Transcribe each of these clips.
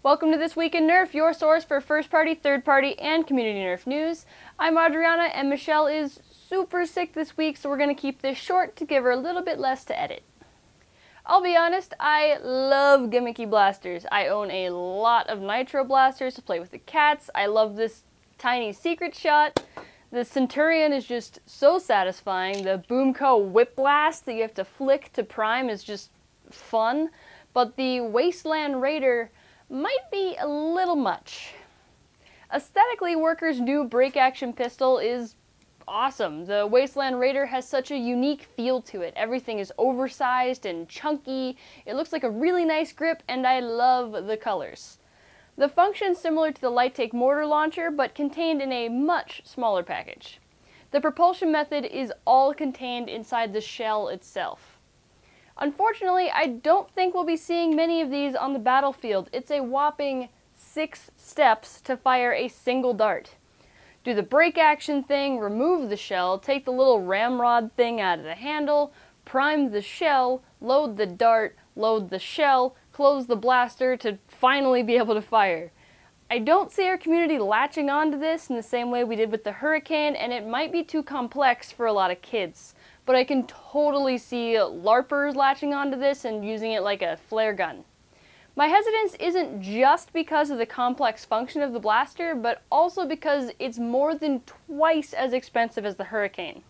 Welcome to This Week in Nerf, your source for first-party, third-party, and community Nerf news. I'm Adriana, and Michelle is super sick this week, so we're going to keep this short to give her a little bit less to edit. I'll be honest, I love gimmicky blasters. I own a lot of nitro blasters to play with the cats. I love this tiny secret shot. The Centurion is just so satisfying. The Boomco Whip Blast that you have to flick to prime is just fun. But the Wasteland Raider might be a little much. Aesthetically, Worker's new break action pistol is awesome. The Wasteland Raider has such a unique feel to it. Everything is oversized and chunky. It looks like a really nice grip, and I love the colors. The function's similar to the Light-Take mortar launcher, but contained in a much smaller package. The propulsion method is all contained inside the shell itself. Unfortunately, I don't think we'll be seeing many of these on the battlefield. It's a whopping 6 steps to fire a single dart. Do the break action thing, remove the shell, take the little ramrod thing out of the handle, prime the shell, load the dart, load the shell, close the blaster to finally be able to fire. I don't see our community latching onto this in the same way we did with the Hurricane, and it might be too complex for a lot of kids. But I can totally see LARPers latching onto this and using it like a flare gun. My hesitance isn't just because of the complex function of the blaster, but also because it's more than twice as expensive as the Hurricane.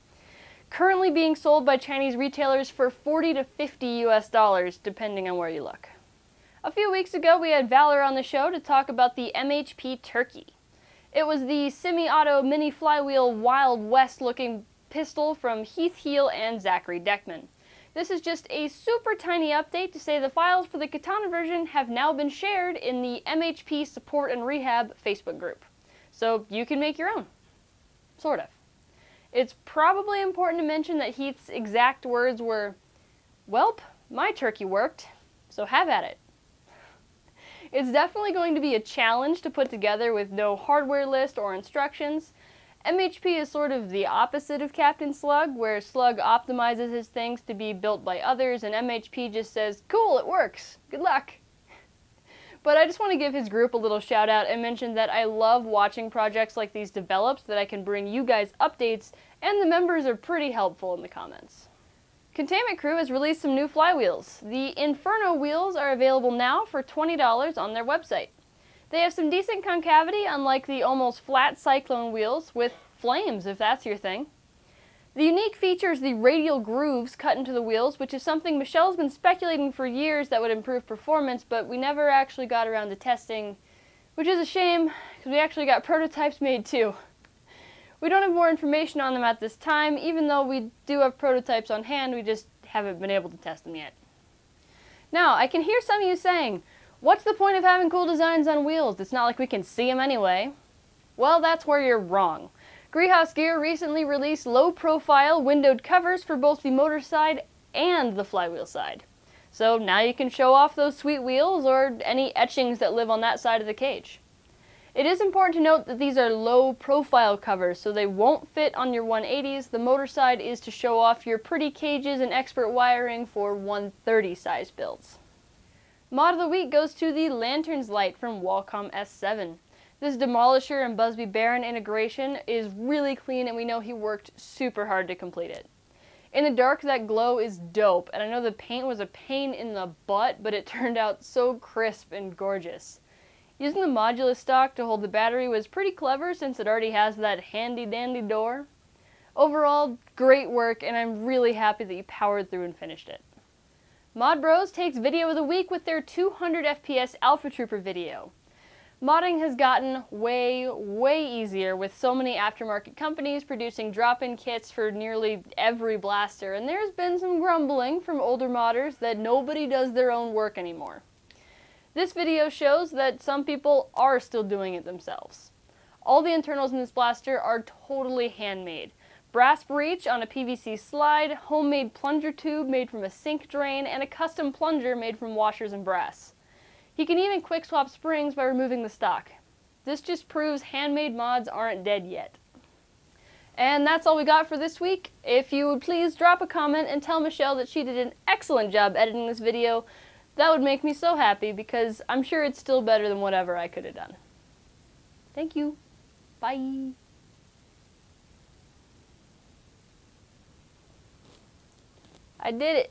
Currently being sold by Chinese retailers for $40 to $50 US, depending on where you look. A few weeks ago, we had Valor on the show to talk about the MHP Turkey. It was the semi-auto mini flywheel Wild West looking pistol from Heath Heel and Zachary Deckman. This is just a super tiny update to say the files for the Katana version have now been shared in the MHP Support and Rehab Facebook group. So you can make your own. Sort of. It's probably important to mention that Heath's exact words were, "Welp, my turkey worked, so have at it." It's definitely going to be a challenge to put together with no hardware list or instructions. MHP is sort of the opposite of Captain Slug, where Slug optimizes his things to be built by others, and MHP just says, "Cool, it works. Good luck." But I just want to give his group a little shout out and mention that I love watching projects like these develop so that I can bring you guys updates, and the members are pretty helpful in the comments. Containment Crew has released some new flywheels. The Inferno wheels are available now for $20 on their website. They have some decent concavity, unlike the almost flat Cyclone wheels, with flames if that's your thing. The unique feature is the radial grooves cut into the wheels, which is something Michelle's been speculating for years that would improve performance, but we never actually got around to testing, which is a shame, because we actually got prototypes made too. We don't have more information on them at this time, even though we do have prototypes on hand, we just haven't been able to test them yet. Now, I can hear some of you saying, "What's the point of having cool designs on wheels? It's not like we can see them anyway." Well, that's where you're wrong. Greenhouse Gear recently released low-profile windowed covers for both the motor side and the flywheel side. So now you can show off those sweet wheels or any etchings that live on that side of the cage. It is important to note that these are low-profile covers, so they won't fit on your 180s. The motor side is to show off your pretty cages and expert wiring for 130 size builds. Mod of the Week goes to the Lanterns Light from Wacom S7. This Demolisher and Busby Baron integration is really clean, and we know he worked super hard to complete it. In the dark, that glow is dope, and I know the paint was a pain in the butt, but it turned out so crisp and gorgeous. Using the Modulus stock to hold the battery was pretty clever since it already has that handy-dandy door. Overall, great work, and I'm really happy that you powered through and finished it. Mod Bros takes Video of the Week with their 200 FPS Alpha Trooper video. Modding has gotten way easier with so many aftermarket companies producing drop-in kits for nearly every blaster, and there's been some grumbling from older modders that nobody does their own work anymore. This video shows that some people are still doing it themselves. All the internals in this blaster are totally handmade. Brass breech on a PVC slide, homemade plunger tube made from a sink drain, and a custom plunger made from washers and brass. He can even quick swap springs by removing the stock. This just proves handmade mods aren't dead yet. And that's all we got for this week. If you would please drop a comment and tell Michelle that she did an excellent job editing this video. That would make me so happy because I'm sure it's still better than whatever I could have done. Thank you. Bye. I did it.